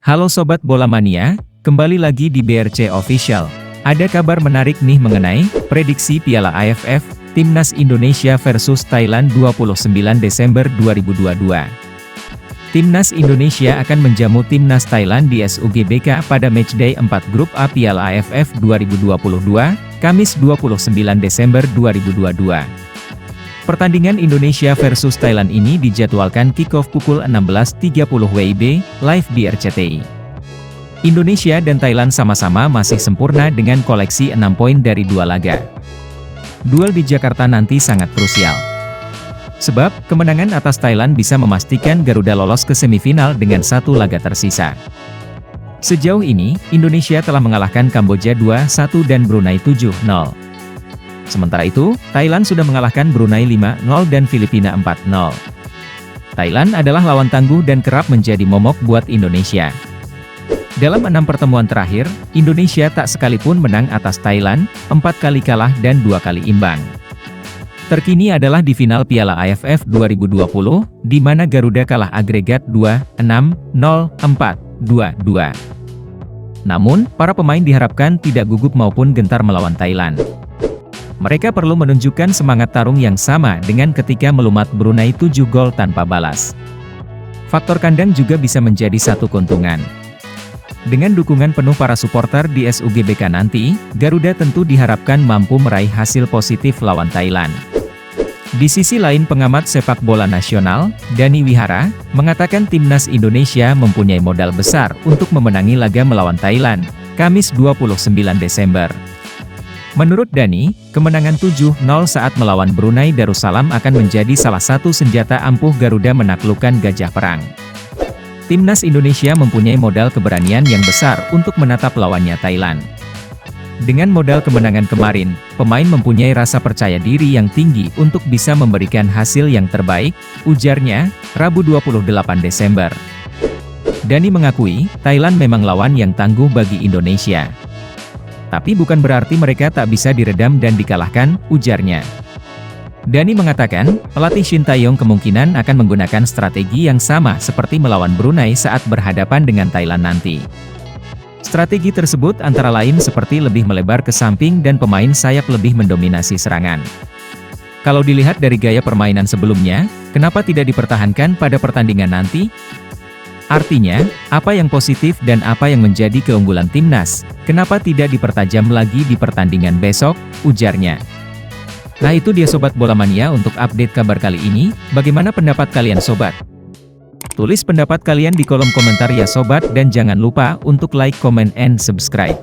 Halo Sobat Bola Mania, kembali lagi di BRC Official. Ada kabar menarik nih mengenai prediksi Piala AFF, Timnas Indonesia versus Thailand 29 Desember 2022. Timnas Indonesia akan menjamu Timnas Thailand di SUGBK pada matchday 4 Grup A Piala AFF 2022, Kamis 29 Desember 2022. Pertandingan Indonesia versus Thailand ini dijadwalkan kick-off pukul 16.30 WIB, live di RCTI. Indonesia dan Thailand sama-sama masih sempurna dengan koleksi 6 poin dari 2 laga. Duel di Jakarta nanti sangat krusial. Sebab, kemenangan atas Thailand bisa memastikan Garuda lolos ke semifinal dengan 1 laga tersisa. Sejauh ini, Indonesia telah mengalahkan Kamboja 2-1 dan Brunei 7-0. Sementara itu, Thailand sudah mengalahkan Brunei 5-0 dan Filipina 4-0. Thailand adalah lawan tangguh dan kerap menjadi momok buat Indonesia. Dalam 6 pertemuan terakhir, Indonesia tak sekalipun menang atas Thailand, 4 kali kalah dan 2 kali imbang. Terkini adalah di final Piala AFF 2020, di mana Garuda kalah agregat 2-6, 0-4, 2-2. Namun, para pemain diharapkan tidak gugup maupun gentar melawan Thailand. Mereka perlu menunjukkan semangat tarung yang sama dengan ketika melumat Brunei 7 gol tanpa balas. Faktor kandang juga bisa menjadi satu keuntungan. Dengan dukungan penuh para supporter di SUGBK nanti, Garuda tentu diharapkan mampu meraih hasil positif lawan Thailand. Di sisi lain pengamat sepak bola nasional, Dani Wihara, mengatakan Timnas Indonesia mempunyai modal besar untuk memenangi laga melawan Thailand, Kamis 29 Desember. Menurut Dani, kemenangan 7-0 saat melawan Brunei Darussalam akan menjadi salah satu senjata ampuh Garuda menaklukkan gajah perang. Timnas Indonesia mempunyai modal keberanian yang besar untuk menatap lawannya Thailand. Dengan modal kemenangan kemarin, pemain mempunyai rasa percaya diri yang tinggi untuk bisa memberikan hasil yang terbaik, ujarnya, Rabu 28 Desember. Dani mengakui, Thailand memang lawan yang tangguh bagi Indonesia. Tapi bukan berarti mereka tak bisa diredam dan dikalahkan, ujarnya. Dani mengatakan, pelatih Shin Tae-yong kemungkinan akan menggunakan strategi yang sama seperti melawan Brunei saat berhadapan dengan Thailand nanti. Strategi tersebut antara lain seperti lebih melebar ke samping dan pemain sayap lebih mendominasi serangan. Kalau dilihat dari gaya permainan sebelumnya, kenapa tidak dipertahankan pada pertandingan nanti? Artinya, apa yang positif dan apa yang menjadi keunggulan timnas, kenapa tidak dipertajam lagi di pertandingan besok, ujarnya. Nah itu dia Sobat Bola Mania untuk update kabar kali ini, bagaimana pendapat kalian Sobat? Tulis pendapat kalian di kolom komentar ya Sobat dan jangan lupa untuk like, comment, and subscribe.